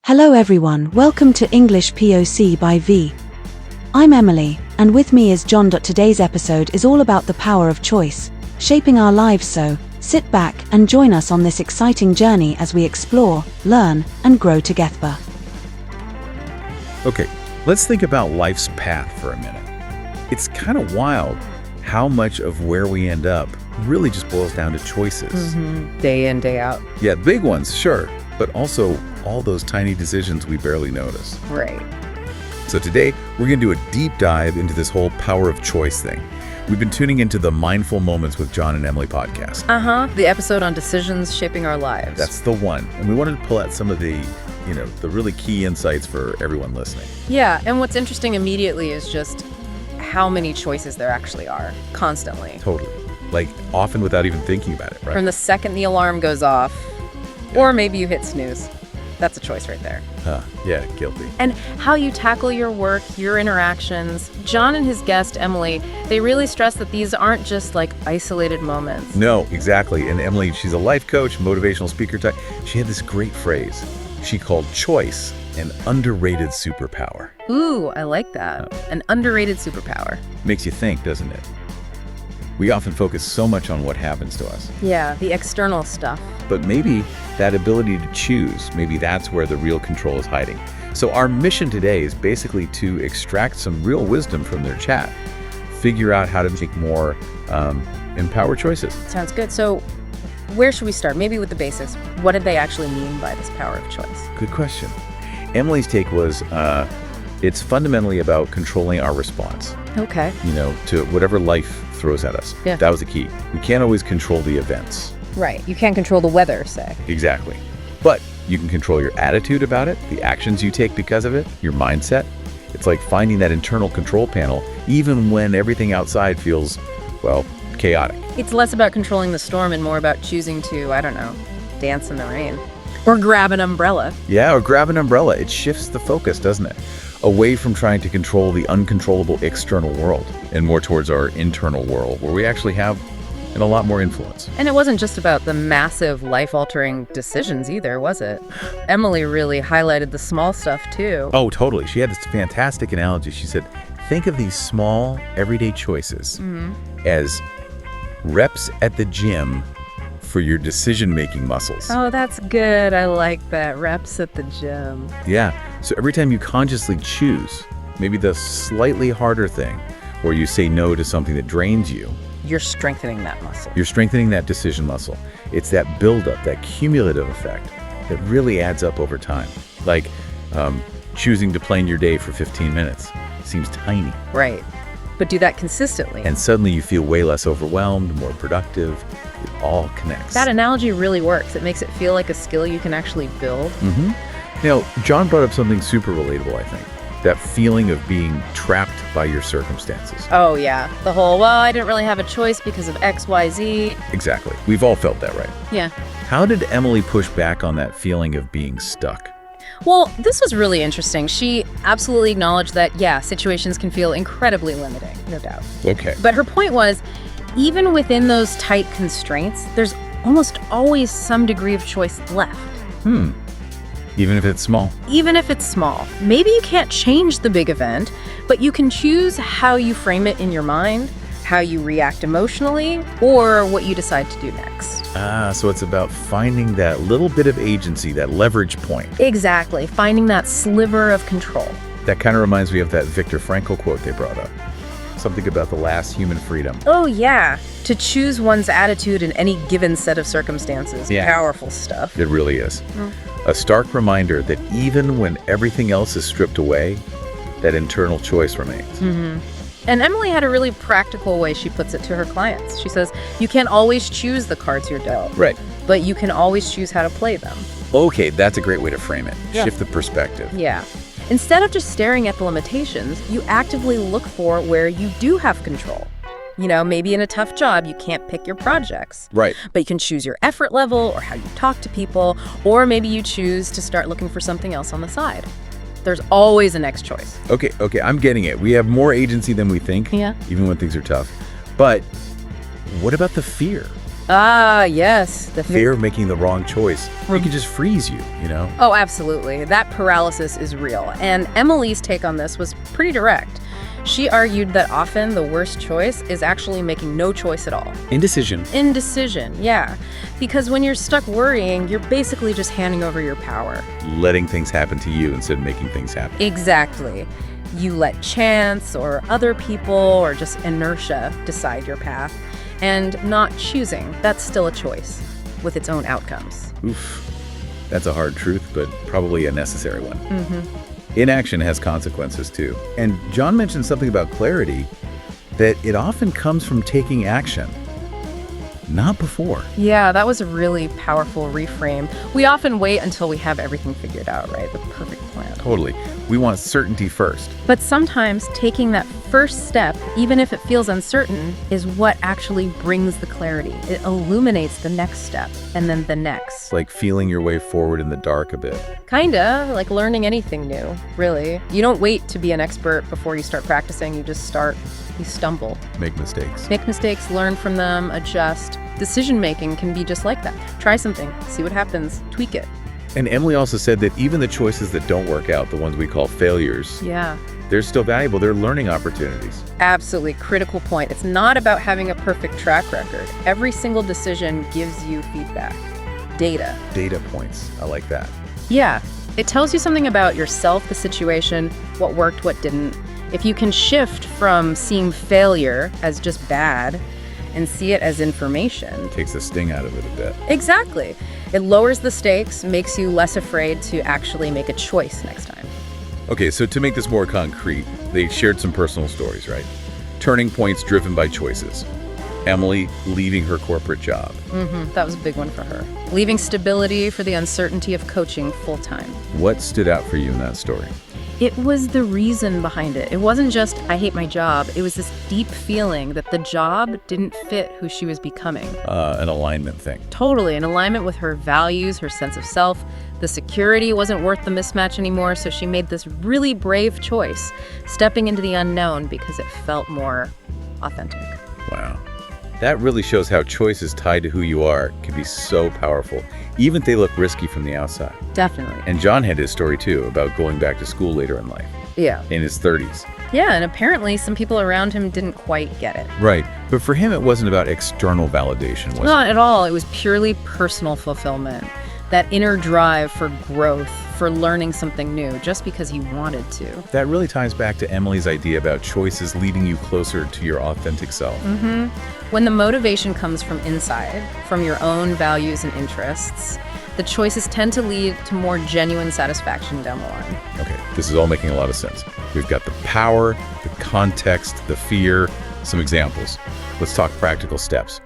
Hello everyone, welcome to English POC by V. I'm Emily, and with me is John. Today's episode is all about the power of choice, shaping our lives, so sit back and join us on this exciting journey as we explore, learn, and grow together. Okay, let's think about life's path for a minute. It's kind of wild how much of where we end up really just boils down to choices. Day in, day out. Yeah, big ones, sure, but also all those tiny decisions we barely notice. Right. So today, we're going to do a deep dive into this whole power of choice thing. We've been tuning into the Mindful Moments with John and Emily podcast. The episode on decisions shaping our lives. That's the one. And we wanted to pull out some of the really key insights for everyone listening. Yeah, and what's interesting immediately is just how many choices there actually are, constantly. Totally. Like, often without even thinking about it, right? From the second the alarm goes off, or maybe you hit snooze. That's a choice right there. Yeah, guilty. And how you tackle your work, your interactions. John and his guest, Emily, they really stress that these aren't just like isolated moments. No, exactly. And Emily, she's a life coach, motivational speaker type. She had this great phrase she called choice an underrated superpower. Ooh, I like that. An underrated superpower. Makes you think, doesn't it? We often focus so much on what happens to us. Yeah, the external stuff. But maybe that ability to choose, maybe that's where the real control is hiding. So our mission today is basically to extract some real wisdom from their chat, figure out how to make more empowered choices. Sounds good. So where should we start? Maybe with the basics. What did they actually mean by this power of choice? Good question. Emily's take was it's fundamentally about controlling our response. Okay. To whatever life throws at us. Yeah. That was the key. We can't always control the events. Right. You can't control the weather, say. Exactly. But you can control your attitude about it, the actions you take because of it, your mindset. It's like finding that internal control panel, even when everything outside feels, chaotic. It's less about controlling the storm and more about choosing to, dance in the rain. Or grab an umbrella. Yeah, or grab an umbrella. It shifts the focus, doesn't it? Away from trying to control the uncontrollable external world and more towards our internal world where we actually have a lot more influence. And it wasn't just about the massive life-altering decisions either, was it? Emily really highlighted the small stuff too. Oh, totally. She had this fantastic analogy. She said, think of these small, everyday choices as reps at the gym for your decision-making muscles. Oh, that's good. I like that. Reps at the gym. Yeah. So every time you consciously choose, maybe the slightly harder thing, or you say no to something that drains you, you're strengthening that muscle. You're strengthening that decision muscle. It's that buildup, that cumulative effect that really adds up over time. Like choosing to plan your day for 15 minutes. Seems tiny. Right. But do that consistently. And suddenly you feel way less overwhelmed, more productive. It all connects. That analogy really works. It makes it feel like a skill you can actually build. Now, John brought up something super relatable, I think. That feeling of being trapped by your circumstances. Oh, yeah. The whole, I didn't really have a choice because of X, Y, Z. Exactly. We've all felt that, right? Yeah. How did Emily push back on that feeling of being stuck? Well, this was really interesting. She absolutely acknowledged that, situations can feel incredibly limiting, no doubt. Okay. But her point was, even within those tight constraints, there's almost always some degree of choice left. Even if it's small? Even if it's small. Maybe you can't change the big event, but you can choose how you frame it in your mind, how you react emotionally, or what you decide to do next. So it's about finding that little bit of agency, that leverage point. Exactly. Finding that sliver of control. That kind of reminds me of that Viktor Frankl quote they brought up. Something about the last human freedom. Oh, yeah. To choose one's attitude in any given set of circumstances. Yeah. Powerful stuff. It really is. A stark reminder that even when everything else is stripped away, that internal choice remains. And Emily had a really practical way she puts it to her clients. She says, you can't always choose the cards you're dealt. Right. But you can always choose how to play them. Okay, that's a great way to frame it. Yeah. Shift the perspective. Yeah. Instead of just staring at the limitations, you actively look for where you do have control. Maybe in a tough job, you can't pick your projects. Right. But you can choose your effort level or how you talk to people, or maybe you choose to start looking for something else on the side. There's always a next choice. Okay, I'm getting it. We have more agency than we think, Yeah. even when things are tough. But what about the fear? Ah, yes. The Fear of making the wrong choice. It can just freeze you, you know? Oh, absolutely. That paralysis is real. And Emily's take on this was pretty direct. She argued that often the worst choice is actually making no choice at all. Indecision. Indecision, yeah. Because when you're stuck worrying, you're basically just handing over your power. Letting things happen to you instead of making things happen. Exactly. You let chance or other people or just inertia decide your path. And not choosing, that's still a choice with its own outcomes. Oof. That's a hard truth, but probably a necessary one. Inaction has consequences too. And John mentioned something about clarity, that it often comes from taking action, not before. Yeah, that was a really powerful reframe. We often wait until we have everything figured out, right? The perfect plan. Totally. We want certainty first. But sometimes taking that first step, even if it feels uncertain, is what actually brings the clarity. It illuminates the next step and then the next. It's like feeling your way forward in the dark a bit. Kinda, like learning anything new, really. You don't wait to be an expert before you start practicing. You just start, you stumble. Make mistakes. Make mistakes, learn from them, adjust. Decision-making can be just like that. Try something, see what happens, tweak it. And Emily also said that even the choices that don't work out, the ones we call failures, Yeah. they're still valuable. They're learning opportunities. Absolutely critical point. It's not about having a perfect track record. Every single decision gives you feedback. Data. Data points. I like that. Yeah. It tells you something about yourself, the situation, what worked, what didn't. If you can shift from seeing failure as just bad and see it as information. Takes the sting out of it a bit. Exactly. It lowers the stakes, makes you less afraid to actually make a choice next time. Okay, so to make this more concrete, they shared some personal stories, right? Turning points driven by choices. Emily leaving her corporate job. That was a big one for her. Leaving stability for the uncertainty of coaching full-time. What stood out for you in that story? It was the reason behind it. It wasn't just, I hate my job. It was this deep feeling that the job didn't fit who she was becoming. An alignment thing. Totally, in alignment with her values, her sense of self. The security wasn't worth the mismatch anymore, so she made this really brave choice, stepping into the unknown because it felt more authentic. Wow. That really shows how choices tied to who you are can be so powerful, even if they look risky from the outside. Definitely. And John had his story too about going back to school later in life, Yeah. in his 30s. Yeah, and apparently some people around him didn't quite get it. Right. But for him, it wasn't about external validation, was it? Not at all. It was purely personal fulfillment. That inner drive for growth, for learning something new, just because he wanted to. That really ties back to Emily's idea about choices leading you closer to your authentic self. When the motivation comes from inside, from your own values and interests, the choices tend to lead to more genuine satisfaction down the line. Okay, this is all making a lot of sense. We've got the power, the context, the fear, some examples. Let's talk practical steps.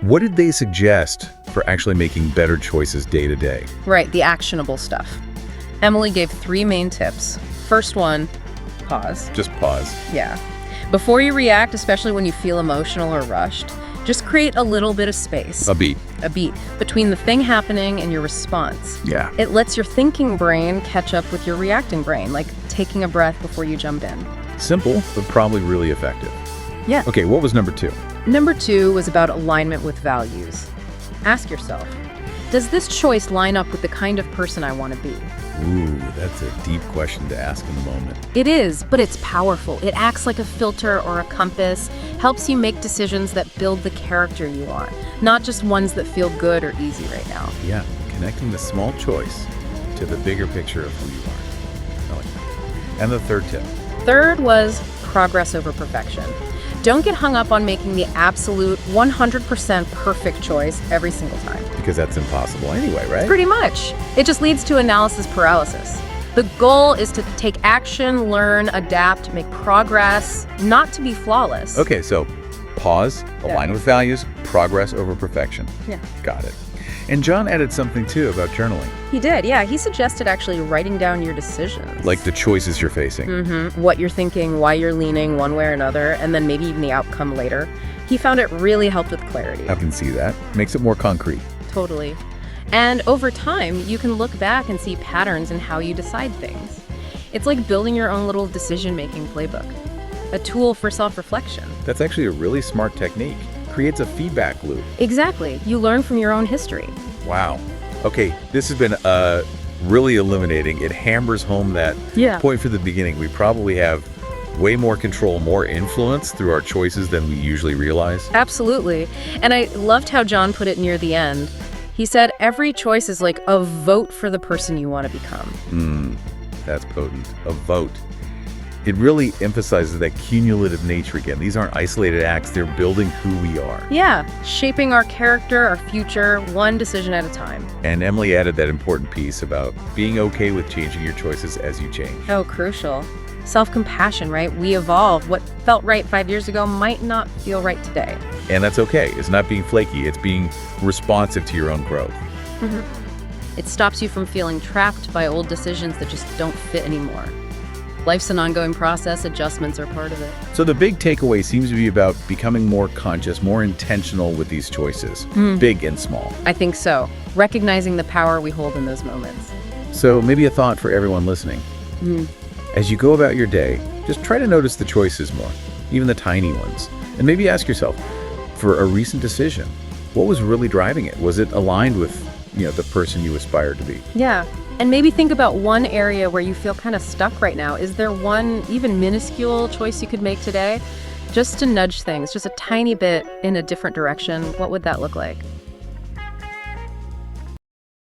What did they suggest for actually making better choices day to day? Right, the actionable stuff. Emily gave 3 main tips. First one, pause. Just pause. Yeah. Before you react, especially when you feel emotional or rushed, just create a little bit of space. A beat. A beat between the thing happening and your response. Yeah. It lets your thinking brain catch up with your reacting brain, like taking a breath before you jump in. Simple, but probably really effective. Yeah. Okay, what was number 2? Number 2 was about alignment with values. Ask yourself, does this choice line up with the kind of person I want to be? Ooh, that's a deep question to ask in the moment. It is, but it's powerful. It acts like a filter or a compass, helps you make decisions that build the character you want, not just ones that feel good or easy right now. Yeah, connecting the small choice to the bigger picture of who you are. I like that. And the third tip. Third was progress over perfection. Don't get hung up on making the absolute 100% perfect choice every single time. Because that's impossible anyway, right? Pretty much. It just leads to analysis paralysis. The goal is to take action, learn, adapt, make progress, not to be flawless. Okay, so pause, align with values, progress over perfection. Yeah. Got it. And John added something too about journaling, He did, yeah. He suggested actually writing down your decisions. like the choices you're facing. What you're thinking, why you're leaning one way or another, and then maybe even the outcome later. He found it really helped with clarity. I can see that. Makes it more concrete. Totally. And over time, you can look back and see patterns in how you decide things. It's like building your own little decision-making playbook, a tool for self-reflection. That's actually a really smart technique. creates a feedback loop. Exactly. You learn from your own history. Wow. Okay, this has been really illuminating. It hammers home that point from the beginning. We probably have way more control, more influence through our choices than we usually realize. Absolutely. And I loved how John put it near the end. He said, every choice is like a vote for the person you want to become. That's potent. A vote. It really emphasizes that cumulative nature again. These aren't isolated acts. They're building who we are. Yeah, shaping our character, our future, one decision at a time. And Emily added that important piece about being okay with changing your choices as you change. Oh, crucial. Self-compassion, right? We evolve. What felt right 5 years ago might not feel right today. And that's okay. It's not being flaky. It's being responsive to your own growth. It stops you from feeling trapped by old decisions that just don't fit anymore. Life's an ongoing process. Adjustments are part of it. So the big takeaway seems to be about becoming more conscious, more intentional with these choices, big and small. I think so. Recognizing the power we hold in those moments. So maybe a thought for everyone listening. As you go about your day, just try to notice the choices more, even the tiny ones. And maybe ask yourself, for a recent decision, what was really driving it? Was it aligned with, the person you aspire to be? Yeah. And maybe think about one area where you feel kind of stuck right now. Is there one even minuscule choice you could make today? Just to nudge things, just a tiny bit in a different direction. What would that look like?